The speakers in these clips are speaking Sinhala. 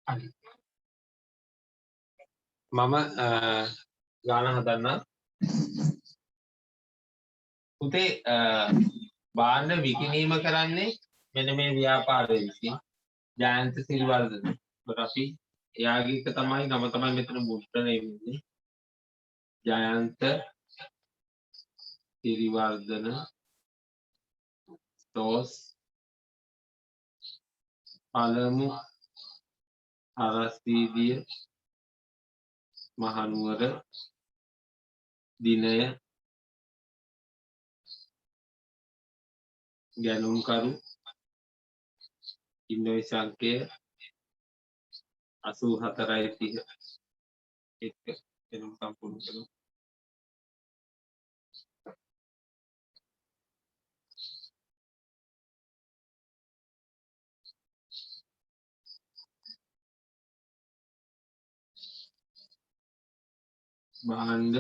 හරි. මම ගාන හදන්න. පුතේ බාන්න විකිණීම කරන්නේ මෙන්න මේ ව්‍යාපාරය විසින් ජයන්ත සිරිවර්ධන. ඒකට අපි එයාගේ එක තමයි නම තමයි මෙතන මුද්‍රණය වෙන්නේ. ජයන්ත සිරිවර්ධන ස්ටෝර්ස් පළමු හරස්වීදිය මහනුවර දිනය ගැනුම්කරු ඉන්වොයිස් අංකය 84.30 එක්ක එනම් සම්පූර්ණ කරමු. භාණ්ඩ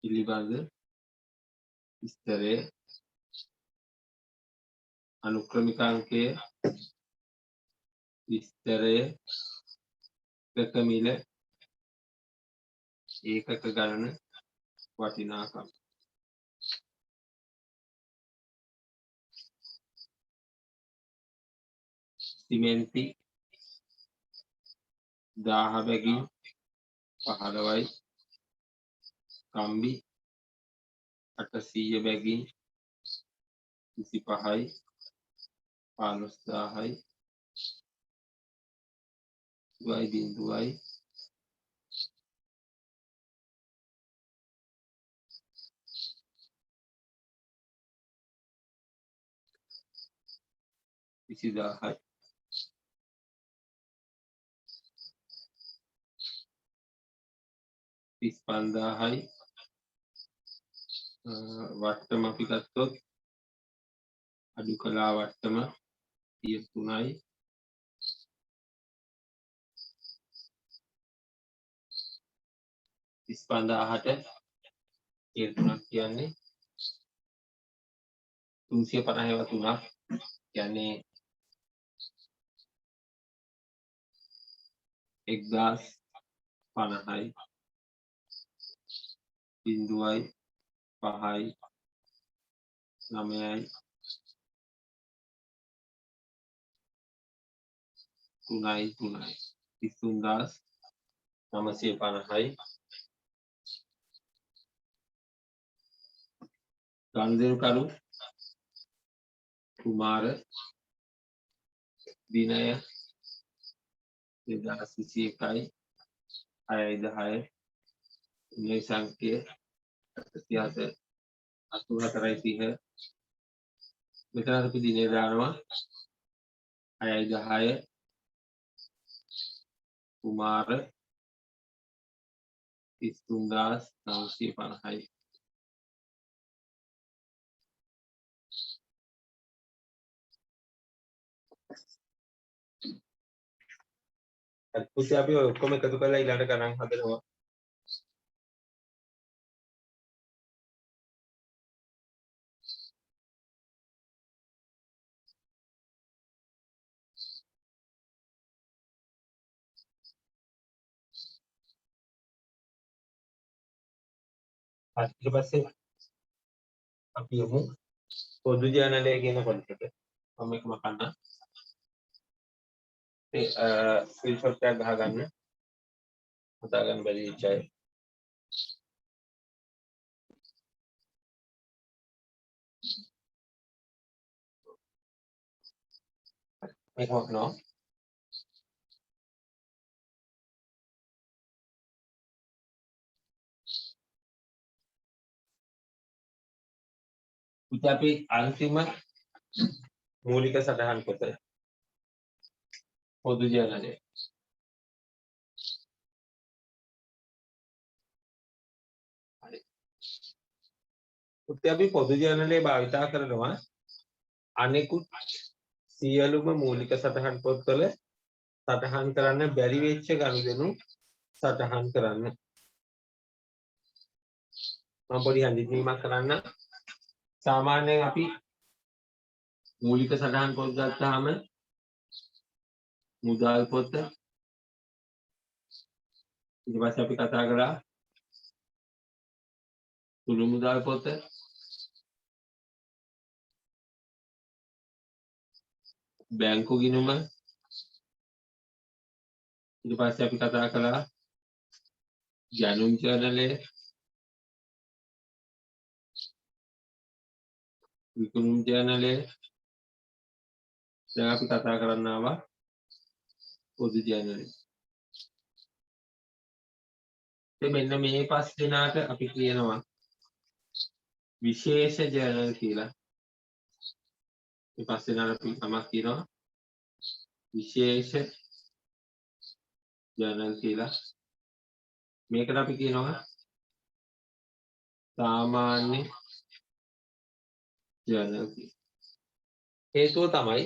පිළිබඳ විස්තරය අනුක්‍රමික අංකය විස්තරය එකක මිල ඒකක ගණන වටිනාකම් සිමෙන්ති 1000 බැගින් 15යි කම්බි 800 බැගින් 25යි 15000යි දුවයි බිඳුවයි 20000යි 35000යි වට්ටම අපි ගත්තොත් අඩු කළා වට්ටම 33යි 35000ට 3ක් කියන්නේ 350 3ක් කියන්නේ 1050යි බිඳුවයි 5යි 9යි 3යි 33950යි ගන්ධරුකරු කුමාර දිනය 2021යි 6/10 ඉන්වොයිස් අංකය 84.30 මෙතන අපි දිනේ දානවා 6/10 කුමාර 33950යි පුතේ අපි ඔක්කොම එකතු කරලා ඊළඟ ගණන් හදනවා. ඊට පස්සේ අපි යමු පොදු ජනලය කියන කොටසට. මම එකම කන්න. ඒ ස්ක්‍රීන්ෂොට් එකක් ගහගන්න. හදා ගන්න බැරි ඉච්චයි. මේක වක්නවා. ඉතින් අපි අන්තිම මූලික සටහන් කොට පොදු ජනලය. හරි. ඉතින් අපි පොදු ජනලය භාවිතා කරනවා අනෙකුත් සියලුම මූලික සටහන් පොත්වල සටහන් කරන්න බැරි වෙච්ච ගනුදෙනු සටහන් කරන්න. මම පොඩි හඳුන්වීමක් කරන්න. සාමාන්‍යයෙන් අපි මූලික සටහන් පොත් ගත්තාම මුදල් පොත ඊට පස්සේ අපි කතා කරා සුළු මුදල් පොත බැංකු ගිණුම ඊට පස්සේ අපි කතා කළා ජනුම් ජර්නලය විකුණුම් ජර්නලය දැන් අපි කතා කරන්න ආවා පොදු ජර්නලය. මෙන්න මේ පස් දෙනාට අපි කියනවා විශේෂ ජර්නල් කියලා. මේ පස් දෙනාට අපි නමක් කියනවා විශේෂ ජර්නල් කියලා. මේකට අපි කියනවා සාමාන්‍ය ජර්නල් කියලා. හේතුව තමයි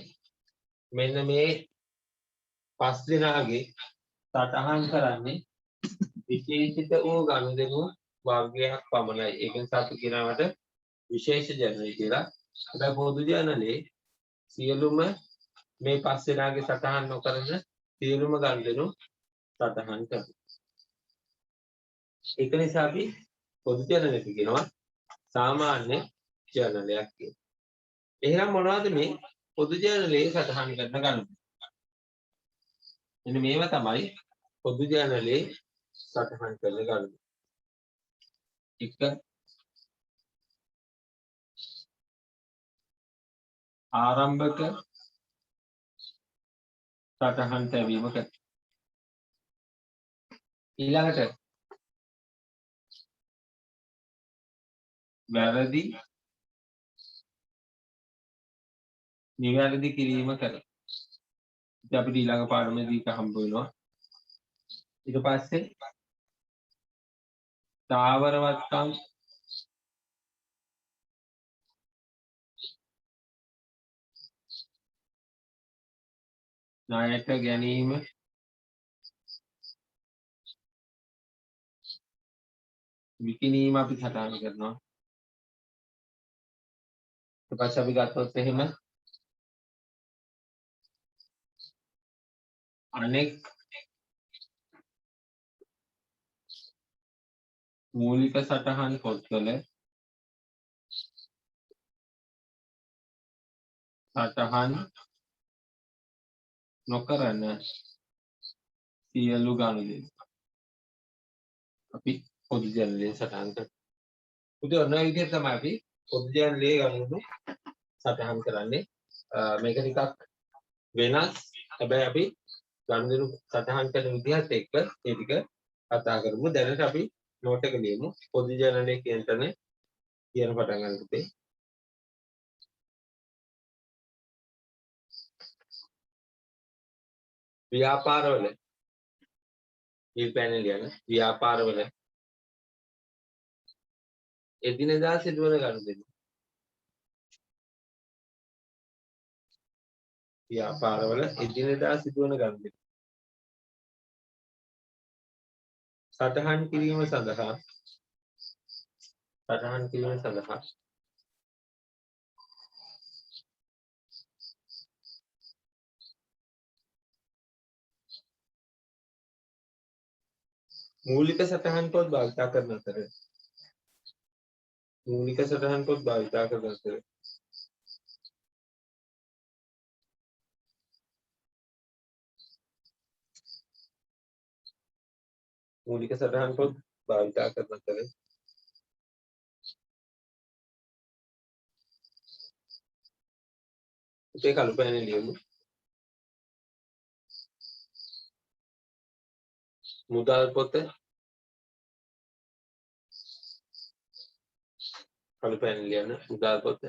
මෙන්න මේ පස් දෙනාගේ සටහන් කරන්නේ විශේෂිත වූ ගනුදෙනු වර්ගයක් පමණයි. ඒක නිසා අපි කියනවට විශේෂ ජර්නල් කියලා. හැබැයි පොදු ජර්නලේ සියලුම මේ පස් දෙනාගේ සටහන් නොකරන සියලුම ගනුදෙනු සටහන් කරනවා. ඒක නිසා අපි පොදු ජර්නලෙට කියනවා සාමාන්‍ය ජර්නලයක් කියලා. එහෙනම් මොනවද මේ පොදු ජර්නලේ සටහන් කරන ගනුදෙනු? මෙන්න මේවා තමයි පොදු ජර්නලේ සටහන් කරන ගනුදෙනු. එක ආරම්භක සටහන් තැබීමක ඊළඟට වැරදි නිවැරදි කිරීම කර. ඉතින් අපිට ඊළඟ පාඩමේදී ඒක හම්බ වෙනවා. ඊට පස්සේ තාවරවත්කම් ණයට ගැනීම විකිණීම අපි සටහන් කරනවා. ඊට පස්සේ අපි ගත්තොත් එහෙම අනෙක් මූලික සටහන් පොත්වල සටහන් නොකරන සියලු ගනුදෙනු අපි පොදු ජර්නලයෙන් සටහන් කරනවා. උදේ ඔන්න ඔය විදිහට තමයි අපි පොදු ජර්නලයේ ගනුදෙනු සටහන් කරන්නේ. මේක ටිකක් වෙනස්. හැබැයි අපි ගනුදෙනු සටහන් කරන විදිහත් එක්ක මේ ටික කතා කරමු. දැනට අපි නෝට් එක ලියමු. පොදු ජර්නලයේ කියන තැන කියන පටන් ගන්න පුතේ. ව්‍යාපාරවල ඊල් පැනල් යන ව්‍යාපාරවල එදිනෙදා සිදුවන ගනුදෙනු. ව්‍යාපාරවල එදිනෙදා සිදුවන ගනුදෙනු සටහන් කිරීම සඳහා මූලික සටහන් පොත් භාවිත කරන අතර මූලික සටහන් පොත් භාවිත කරන අතර මූලික සටහන් පොත් භාවිත කරන අතර ඒ කළු පෑනේ ලියමු. මුදල් පොත කළු පෑනේ ලියන්න මුදල් පොත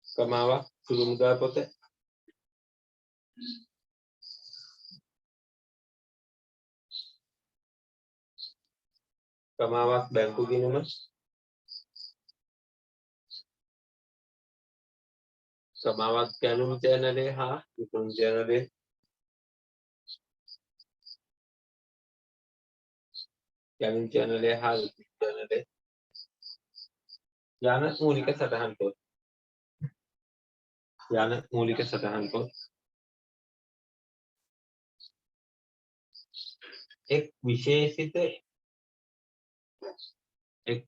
කමාවක් සුළු මුදල් පොත කමාවක් බැංකු ගිණුම කමාවක් ගැනුම් ජර්නලය හා විකුණුම් ජර්නලය ගැනුම් ජර්නලය හා විකුණුම් ජර්නලය යන මූලික සටහන් පොත් एक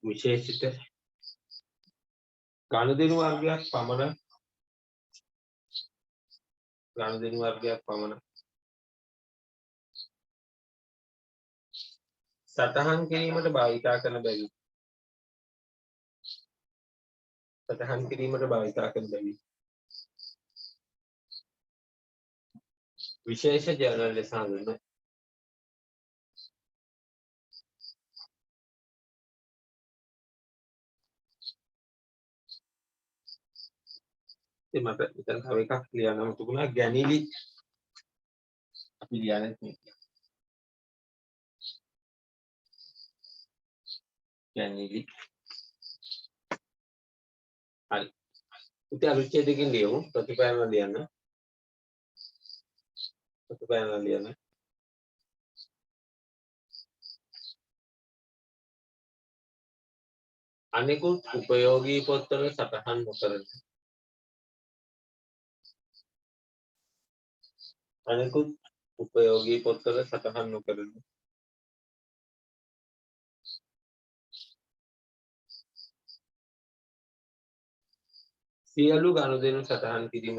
विशेषित ගනුදෙනු වර්ගයක් පමණ සටහන් කිරීමට භාවිතා කරන බැවි විශේෂ ජර්නල් ලෙස හඳුන්වයි. ඉතින් මට මෙතන තව එකක් ලියන්නම තිබුණා ගැනිලි අපි ලියන්නේ මේ ගැනිලි හරි. ඉතින් අනුච්ඡේදකින් ලියමු ප්‍රතිපයන ලියන්න. අනෙකුත් උපයෝගී පොත්වල සටහන් නොකරන සියලු ගනුදෙනු සටහන් කිරීම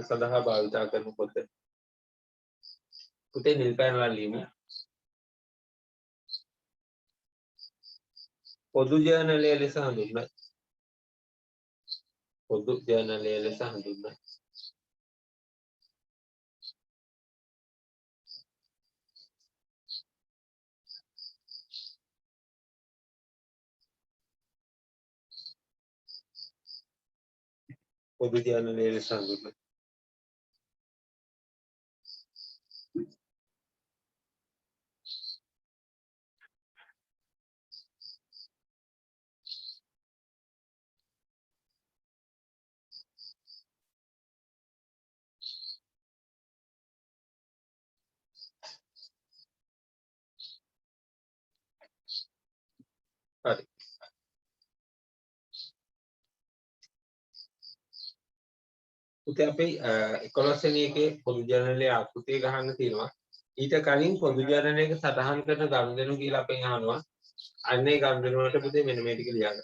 සඳහා භාවිතා කරන පොත පුතේ නිල් පැනලා ලියමු. පොදු ජර්නලය ලෙස හඳුන්වයි. පොදු ජර්නලය ලෙස හඳුන්වයි. හරි. පුතේ අපි 11 වෙනි එකේ පොදු ජර්නලයේ ආකෘතිය ගහන්න තියෙනවා. ඊට කලින් පොදු ජර්නලයක සටහන් කරන ගනුදෙනු කියලා අපෙන් අහනවා. අන්නේ ගනුදෙනු වලට පුතේ මෙන්න මේ ටික ලියන්න.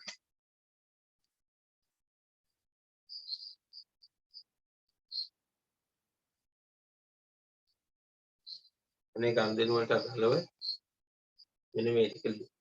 අනේ ගනුදෙනු වලට අදාළව මෙන්න මේ ටික ලියන්න.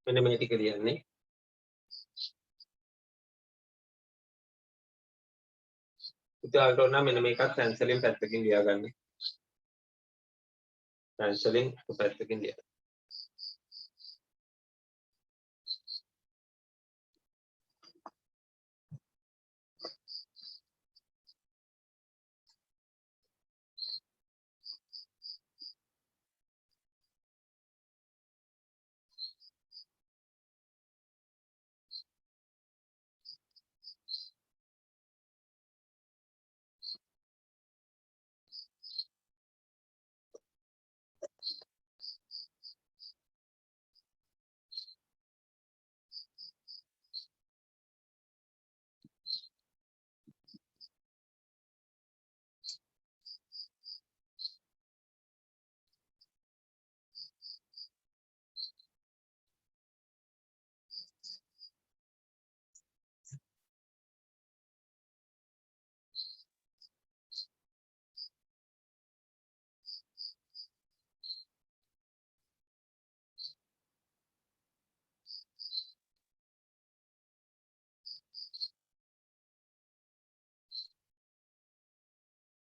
මෙන්න මේ ටික ලියන්නේ. උදාහරණයක් ඕන නම් මෙන්න මේකත් පැන්සලෙන් පැත්තකින් ලියාගන්න. පැන්සලෙන් පැත්තකින් ලියන්න.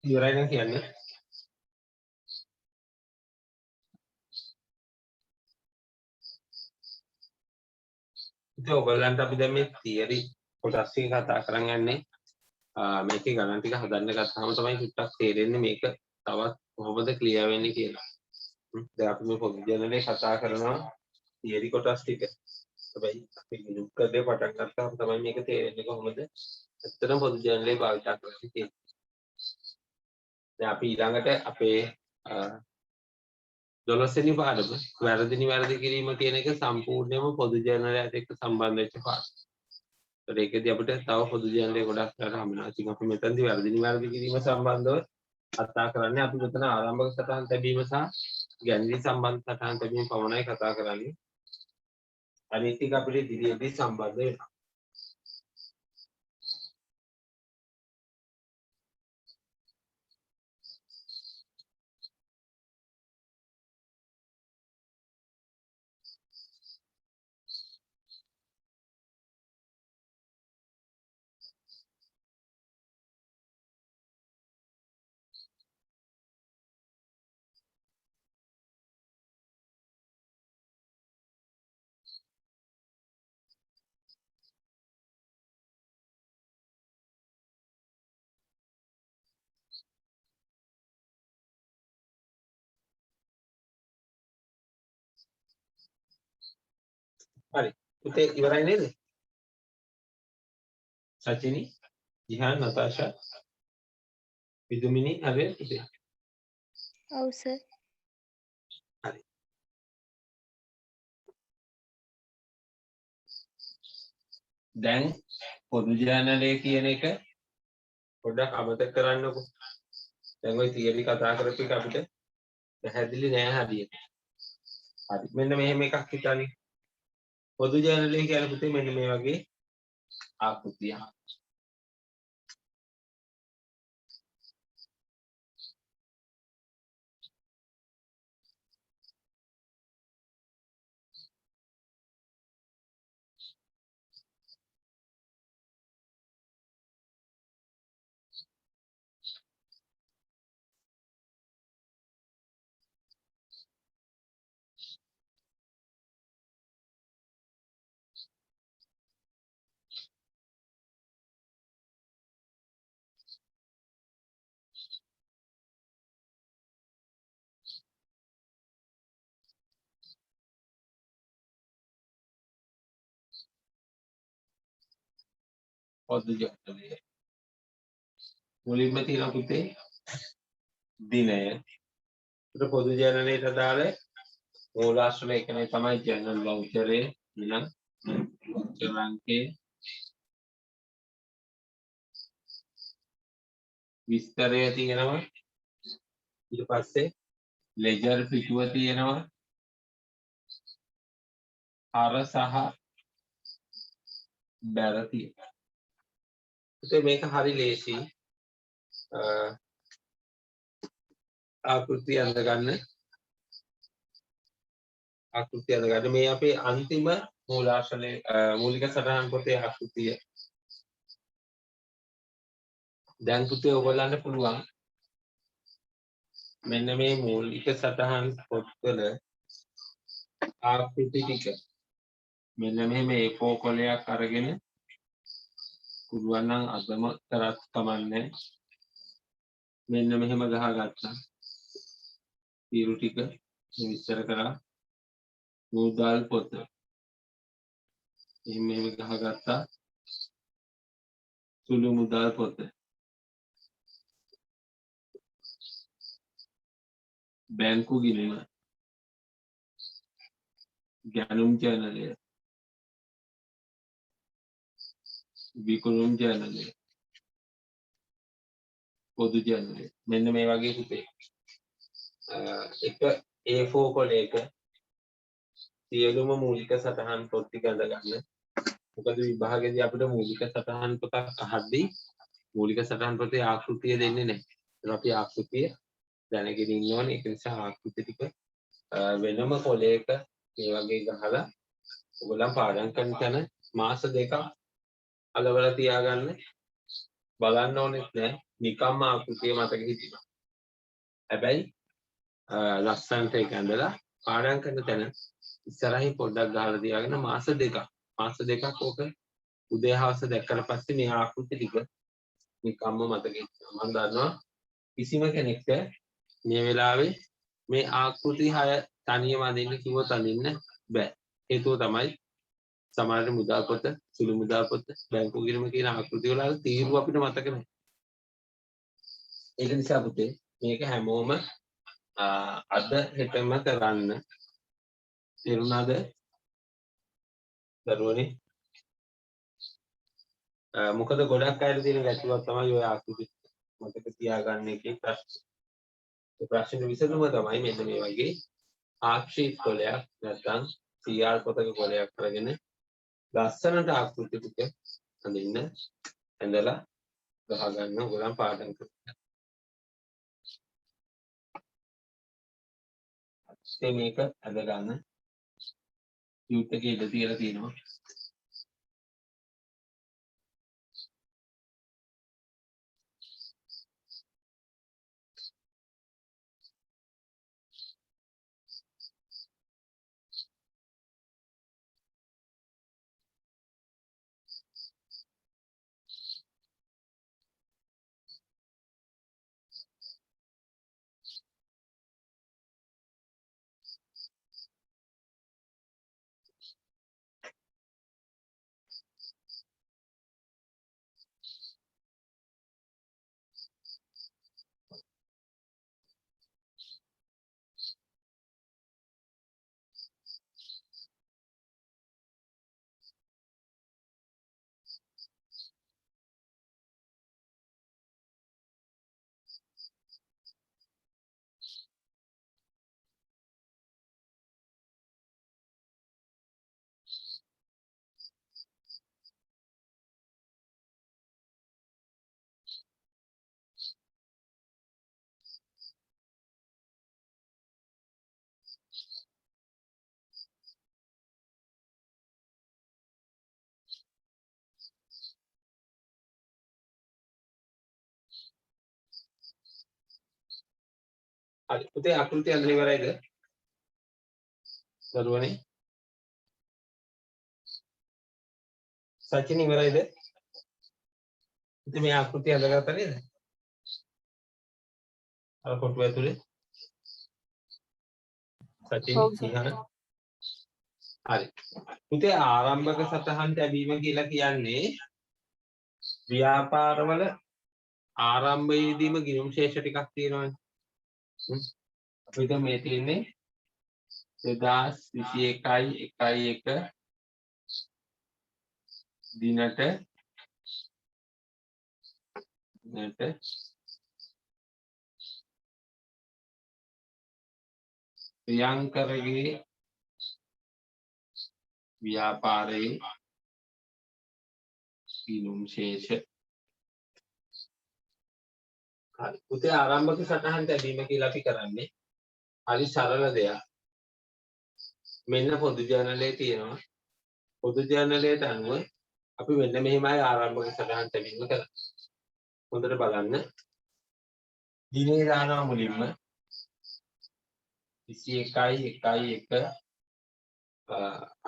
ඉවරයි නම් කියන්නේ. ඉතින් ඔයගලන්ට අපි දැන් මේ තියරි කොටස් ටික කතා කරන් යන්නේ. මේකේ ගණන් ටික හදන්න ගත්තාම තමයි චුට්ටක් තේරෙන්නේ මේක තවත් කොහොමද ක්ලියර් වෙන්නේ කියලා. දැන් අපි මේ පොදු ජනරේ කතා කරනවා තියරි කොටස් ටික. හැබැයි අපි ගෲප් කරේ පටන් ගත්තාම තමයි මේක තේරෙන්නේ කොහොමද ඇත්තටම පොදු ජනරේ භාවිත කරන්නේ කියලා. දැන් අපි ඊළඟට අපේ 12 වෙනි පාඩම වැරදි නිවැරදි කිරීම කියන එක සම්පූර්ණයෙන්ම පොදු ජනරයට එක්ක සම්බන්ධ වෙච්ච පාඩම. ඒකදී අපිට තව පොදු ජනරේ ගොඩක් කරලා හම්බෙනවා. ඉතින් අපි මෙතනදී වැරදි නිවැරදි කිරීම සම්බන්ධව කතා කරන්නේ. අපි මෙතන ආරම්භක සටහන් තැබීම සහ ගැළඳී සම්බන්ධ සටහන් තැබීම පමණයි කතා කරන්නේ. අනිත් ටික අපිට ඉදිරියේදී සම්බන්ධ වෙනවා. හරි. පුතේ ඉවරයි නේද? සචිනි, ජිහාන්, නතාෂා, විදුමිනි හරි පුතේ. ඔව් සර්. හරි. දැන් පොදු ජනරේ කියන එක පොඩ්ඩක් අමතක කරන්නකො. දැන් ওই තියරි කතා කරපු එක අපිට පැහැදිලි නෑ හරියට. හරි. මෙන්න මෙහෙම එකක් හිතන්නේ. පොදු ජනරේ කියන පුතේ මෙන්න මේ වගේ ආකෘතියක්. පොදු ජනරේ මුලින්ම තියෙන පුතේ දිනය. ඒක පොදු ජනරේට අදාළ මූලාශ්‍ර ලේඛනය තමයි ජනරල් වවුචරේ නම් වවුචර් අංකේ විස්තරය තියෙනවා. ඊට පස්සේ ලෙජර් පිටුව තියෙනවා. හර සහ බැර තියෙනවා. මේක හරි ලේසි. ආකෘතිය අඳගන්න මේ අපේ අන්තිම මූලාශ්‍රයේ මූලික සටහන් පොතේ ආකෘතිය. දැන් පුතේ ඔයගොල්ලන්ට පුළුවන් මෙන්න මේ මූලික සටහන් පොත්වල ආකෘති ටික මෙන්න මෙහෙම A4 කොලයක් අරගෙන පුළුවන් නම් අදම කරත් කමන්නේ මෙන්න මෙහෙම ගහගත්තා. තීරු ටික විස්තර කරා මුදල් පොත. මෙහෙම ගහගත්තා. සුළු මුදල් පොත. බැංකු ගිණුම. ගැනුම් ජර්නලය. විකුණුම් ජර්නලය. පොදු ජර්නලය. මෙන්න මේ වගේ පුතේ. එක A4 කොලයක සියලුම මූලික සටහන් පොත් ටික අඳගන්න. මොකද විභාගයේදී අපිට මූලික සටහන් පොතක් අහද්දී මූලික සටහන් පොතේ ආකෘතිය දෙන්නේ නැහැ. ඒක අපි ආකෘතිය දැනගෙන ඉන්න ඕනේ. ඒක නිසා ආකෘති ටික වෙනම කොලයක මේ වගේ ගහලා ඔයගොල්ලන් පාඩම් කරන තැන මාස දෙකක් අලවලා තියාගන්න. බලන්න ඕනෙත් නෑ නිකම්ම ආකෘතිය මතක හිටිනවා. හැබැයි ලස්සනට ඒක ඇඳලා පාඩම් කරන තැන ඉස්සරහින් පොඩ්ඩක් ගහලා තියාගෙන මාස දෙකක් ඕක උදේ හවස දැක්කට පස්සේ මේ ආකෘති ටික නිකම්ම මතක හිටිනවා. මම දන්නවා කිසිම කෙනෙක්ට මේ වෙලාවේ මේ ආකෘති 6 තනියම අඳින්න කිව්වොත් අඳින්න බෑ. හේතුව තමයි සමහර මුදල් පොත, සුළු මුදල් පොත, බැංකු ගිණුම කියන ආකෘති වල තීරුව අපිට මතක නැහැ. ඒක නිසා පුතේ මේක හැමෝම අද හෙටම කරන්න. තේරුණාද? දරුවනේ මොකද ගොඩක් අයට තියෙන ගැටලුවක් තමයි ඔය ආකෘති මතක තියාගන්න එකේ ප්‍රශ්න. ඒ ප්‍රශ්නේ විසඳුම තමයි මෙන්න මේ වගේ ආක්ෂිප් කොලයක් නැත්නම් CR පොතක කොලයක් අරගෙන ලස්සනට ආකෘති ටික අඳින්න ඇඳලා ගහගන්න ඕගොල්ලන් පාඩම් කරන්න. මේක අඳ ගන්න ටියුට් එකේ ඉඳ තියලා තියෙනවා. හරි පුතේ ආකෘතිය අඳලා ඉවරයිද? දරුවනේ සචින් ඉවරයිද? ඉතින් මේ ආකෘතිය අඳගත්තා නේද? අර කොටුව ඇතුලේ සචින් ඉහන හරි. පුතේ ආරම්භක සටහන් තැබීම කියලා කියන්නේ ව්‍යාපාරවල ආරම්භයේදීම ගිණුම් ශේෂ ටිකක් තියෙනවානේ. අපිට මේ තියෙන්නේ 2021 දිනට ප්‍රියංකරගේ ව්‍යාපාරයේ ගිණුම් ශේෂ. හරි. පුතේ ආරම්භක සටහන් තැබීම කියලා අපි කරන්නේ හරි සරල දෙයක්. මෙන්න පොදු ජර්නලයේ තියෙනවා. පොදු ජර්නලයට අනුව අපි මෙන්න මෙහිමයි ආරම්භක සටහන් තැබීම කරන්නේ. හොඳට බලන්න. දිනේ දානවා මුලින්ම 21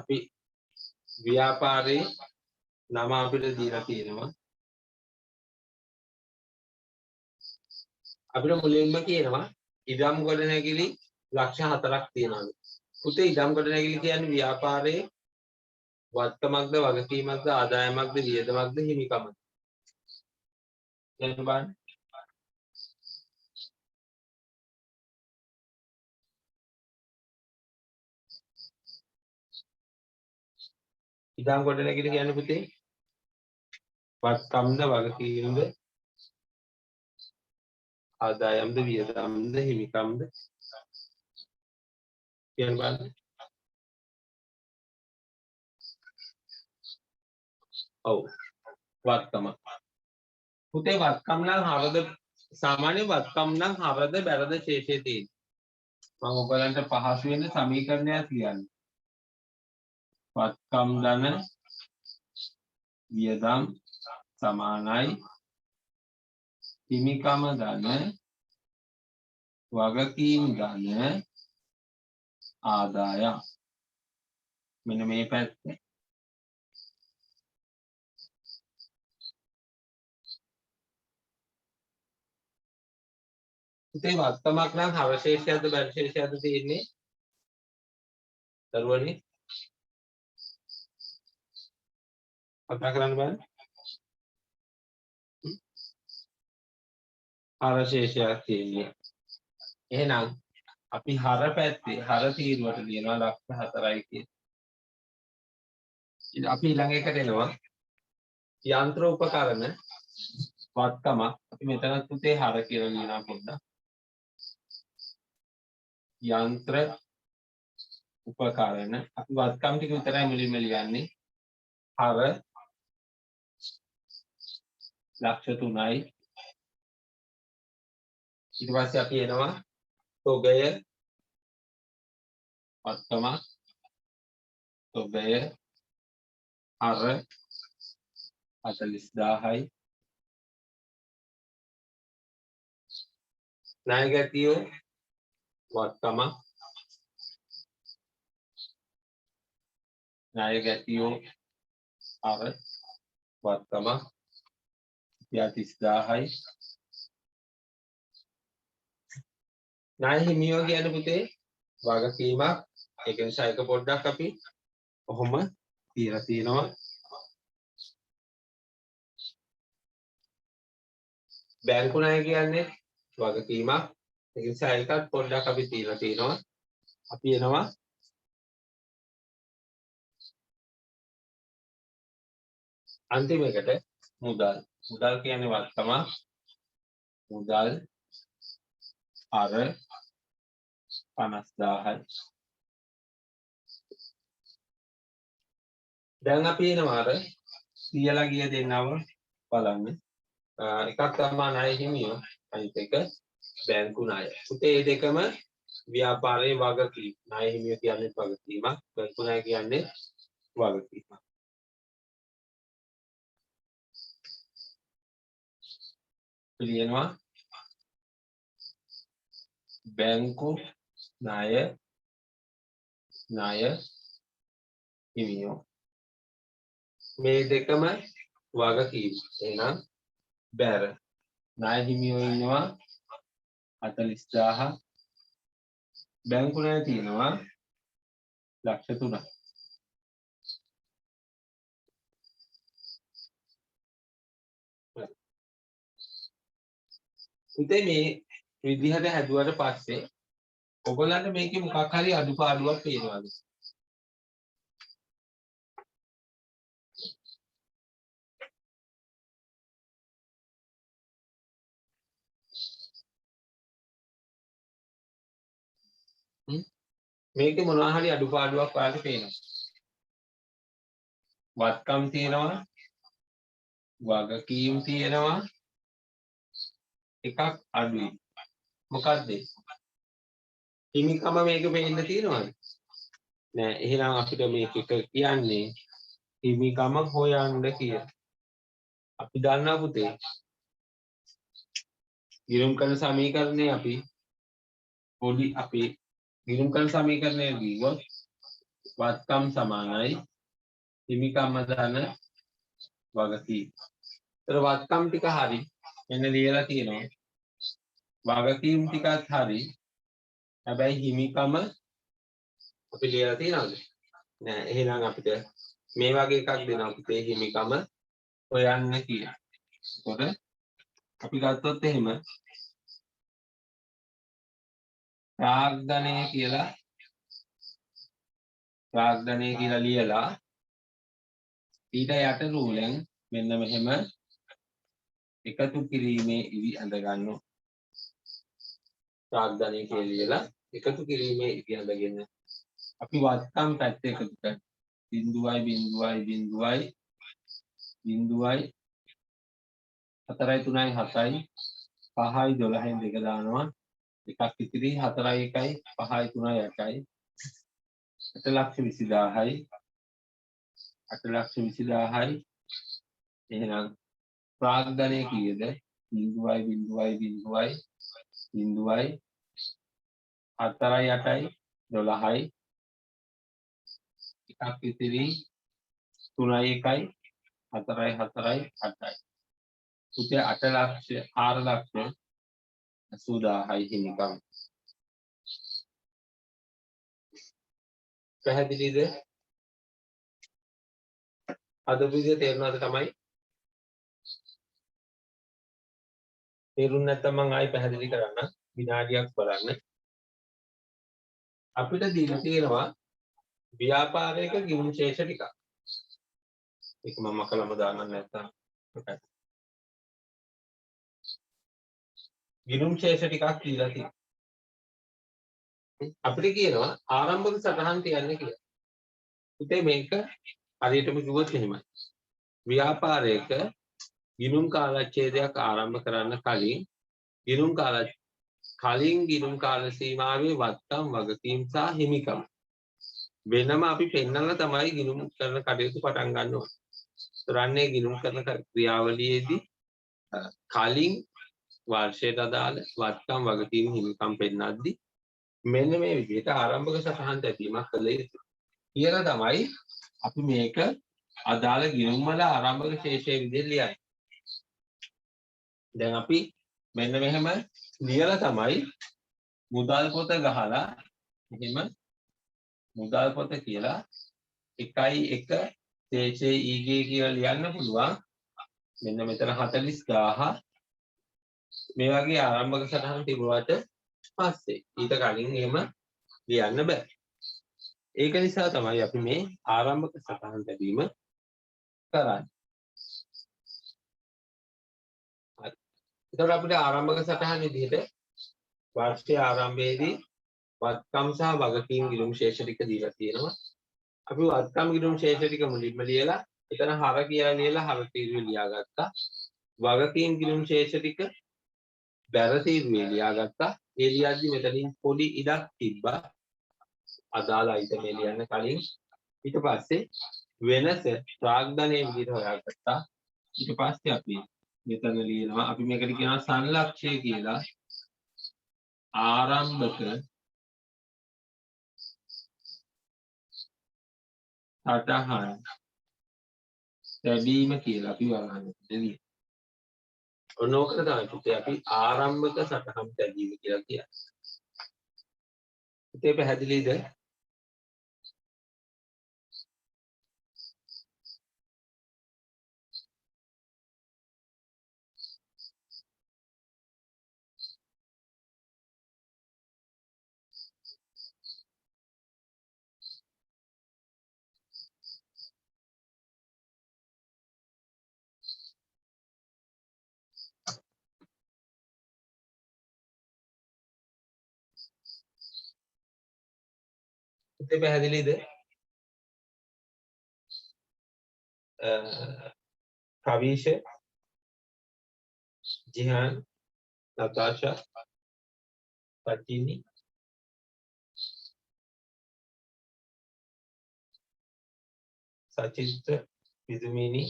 අපි ව්‍යාපාරයේ නම අපිට දීලා තියෙනවා. අපිට මුලින්ම කියනවා ඉඩම් ගොඩනැගිලි ලක්ෂ 4ක් තියෙනවා. පුතේ ඉඩම් ගොඩනැගිලි කියන්නේ ව්‍යාපාරයේ වත්කමක්ද වගකීමක්ද ආදායමක්ද වියදමක්ද හිමිකමක්ද? දැන් බලන්න. ඉඩම් ගොඩනැගිලි කියන්නේ පුතේ වත්කම්ද වගකීම්ද ආදායම්ද වියදම්ද හිමිකම්ද කියන බලන්න. ඔව් වත්කම. පුතේ වත්කම් නම් හරද සාමාන්‍ය වත්කම් නම් හරද බැරද ශේෂයේ තියෙන්නේ. මම ඔයගලන්ට පහසු වෙන සමීකරණයක් කියන්නේ. වත්කම් ධන වියදම් සමානයි හිමිකම ධන වගකීම් ධන ආදායම් මෙන්න මේ පැත්ත. ඉතින් වත්තමක් නම් අවශේෂයක්ද පරිශේෂයක්ද තියෙන්නේ දරුවනේ කතා කරන්න බෑ. අවශේෂයක් තියෙන්නේ. එහෙනම් අපි හර පැත්තේ හර තීරුවට ලියනවා ලක්ෂ 4යි කියන. ඉතින් අපි ඊළඟ එකට එනවා යන්ත්‍ර උපකරණ වත්කම අපි මෙතනත් පුතේ හර කියලා ලියනවා පොඩ්ඩක්. යන්ත්‍ර උපකරණ අපි වත්කම් ටික විතරයි මුලින්ම ලියන්නේ. හර ලක්ෂ 3යි. ඊට පස්සේ අපි එනවා තොගය වත්කම තොගය හර 40000යි. ණයගැතියෝ වත්කම ණයගැතියෝ හර වත්කම 30000යි. ණය හිමියෝ කියන පුතේ වගකීමක්. ඒක නිසා එක පොඩ්ඩක් අපි කොහොම තියලා තියෙනවා. බැංකු ණය කියන්නේ වගකීමක්. ඒක නිසා ඒකත් පොඩ්ඩක් අපි තියලා තියෙනවා. අපි එනවා අන්තිම එකට මුදල්. මුදල් කියන්නේ වත්කම. මුදල් අර 50000යි. දැන් අපි එනවා අර සියලා ගිය දෙන්නව බලන්න. එකක් තමයි ණය හිමියෝ අනිත් එක බැංකු ණය. පුතේ මේ දෙකම ව්‍යාපාරයේ වගකීම්. ණය හිමියෝ කියන්නේ වගකීමක්. බැංකු ණය කියන්නේ වගකීමක්. පිළිගන්නවා බැංකු ණය හිමියෝ මේ දෙකම වගකීම්. එහෙනම් බැර ණය හිමියෝ ඉන්නවා 40000. බැංකු ණය තියෙනවා ලක්ෂ 3ක්. ඉතින් මේ විදිහට හැදුවට පස්සේ ඔයගොල්ලන්ට මේකේ මොකක් හරි අඩුපාඩුවක් පේනවාද? මේකේ මොනවා හරි අඩුපාඩුවක් ඔයාලට පේනවා. වත්කම් තියෙනවා, වගකීම් තියෙනවා, එකක් අඩුයි. මොකක්ද? හිමිකම මේක පේන්න තියෙනවද? නෑ. එහෙනම් අපිට මේක කියන්නේ හිමිකම හොයන්න කියලා. අපි දන්නා පුතේ ගිණුම් කරන සමීකරණේ අපි පොඩි අපි ගිණුම් කරන සමීකරණය ගියොත් වත්කම් සමානයි හිමිකම ධන වගකීම්. ඒතර වත්කම් ටික හරි මෙන්න ලියලා තියෙනවා. වගකීම් ටිකත් හරි. හැබැයි හිමිකම අපි ලියලා තියනවද? නෑ. එහෙනම් අපිට මේ වගේ එකක් දෙනවා පුතේ හිමිකම හොයන්න කියලා. ඒතකොට අපි ගත්තොත් එහෙම ප්‍රාග්ධනය කියලා ලියලා ඊට යට රූලෙන් මෙන්න මෙහෙම එකතු කිරීමේ ඉවි ඇඳ ගන්නවා. ප්‍රාග්ධනය කියලා ලියලා එකතු කිරීමේ ඉවි ඇඳගෙන අපි වත්කම් පැත්තේ එකතු කරනවා. 0.0.0.0 4යි 3යි 7යි 5යි 12න් දෙක දානවා. එකක් ඉතිරි 4යි 1යි 5යි 3යි 8යි 8,20,000යි 8,20,000යි. එහෙනම් ප්‍රාග්ධනය කීයද? බිඳුවයි බිඳුවයි බිඳුවයි බිඳුවයි 4යි 8යි 12යි එකක් ඉතිරි 3යි 1යි 4යි 4යි 8යි පුතේ 8 ලක්ෂ 4 ලක්ෂ 80000යි හිමිකම් පැහැදිලිද අද විදිය තේරුණාද තමයි තේරුම් නැත්නම් මම ආයි පැහැදිලි කරන්න විනාඩියක් බලන්න අපිට දීලා තියෙනවා ව්‍යාපාරයක ගිණුම් ශේෂ ටිකක් ඒක මම කලම දාන්න නැත්නම් ගිණුම් ශේෂ ටිකක් දීලා තියෙනවා අපිට කියනවා ආරම්භක සටහන් තියන්න කියලා ඉතින් මේක හරියටම කිව්වොත් එහෙමයි ව්‍යාපාරයක ගිණුම් කාලච්ඡේදයක් ආරම්භ කරන්න කලින් ගිණුම් කාල සීමාවේ වත්කම් වගකීම් සහ හිමිකම් වෙනම අපි පෙන්නලා තමයි ගිණුම් කරන කටයුතු පටන් ගන්න ඕනේ. ඒතරන්නේ ගිණුම් කරන ක්‍රියාවලියේදී කලින් වර්ෂයට අදාළ වත්කම් වගකීම් හිමිකම් පෙන්නද්දී මෙන්න මේ විදිහට ආරම්භක සටහන් තැබීමක් කළ යුතුයි. කියලා තමයි අපි මේක අදාළ ගිණුම් වල ආරම්භක ශේෂයේ විදිහට ලියන්නේ. දැන් අපි මෙන්න මෙහෙම ලියලා තමයි මුදල් පොත ගහලා එහෙම මුදල් පොත කියලා 1 ශේෂයේ ඊගේ කියලා ලියන්න පුළුවන්. මෙන්න මෙතන 40000 මේ වගේ ආරම්භක සටහන් තිබුණාට පස්සේ ඊට කලින් එහෙම ලියන්න බෑ. ඒක නිසා තමයි අපි මේ ආරම්භක සටහන් තැබීම කරන්නේ. එතකොට අපිට ආරම්භක සටහන් විදිහට වර්ෂයේ ආරම්භයේදී වත්කම් සහ වගකීම් ගිණුම් ශේෂ ටික දීලා තියෙනවා. අපි වත්කම් ගිණුම් ශේෂ ටික මුලින්ම ලියලා එතන හර කියලා ලියලා හර තීරුවේ ලියාගත්තා. වගකීම් ගිණුම් ශේෂ ටික බැර තීරුවේ ලියාගත්තා. ඒ ලියද්දි මෙතනින් පොඩි ඉඩක් තිබ්බා. අදාළ අයිටම ලියන්න කලින් ඊට පස්සේ වෙනස ප්‍රාග්ධනයේ විදිහට හොයාගත්තා. ඊට පස්සේ අපි මෙතන ලියනවා අපි මේකට කියනවා සංලක්ෂය කියලා ආරම්භක සටහන් ලැබීම කියලා අපි වරහන් දෙන්නේ. ඔනෝකට තමයි පුතේ අපි ආරම්භක සටහන් ලැබීම කියලා කියන්නේ. පුතේ පැහැදිලිද? පුතේ පැහැදිලිද? කවිෂ जिहान नताशा सचिनी सचित्र විදුමිනි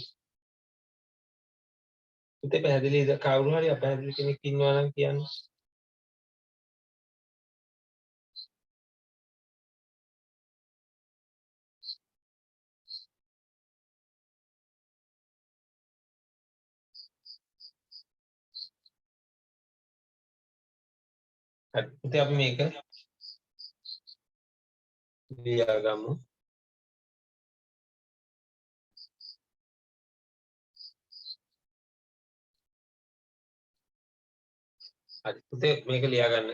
පුතේ පැහැදිලිද? කවුරු හරි අපැහැදිලි කෙනෙක් ඉන්නවා නම් කියන්න. හරි පුතේ අපි මේක ලියාගමු. හරි පුතේ මේක ලියාගන්න.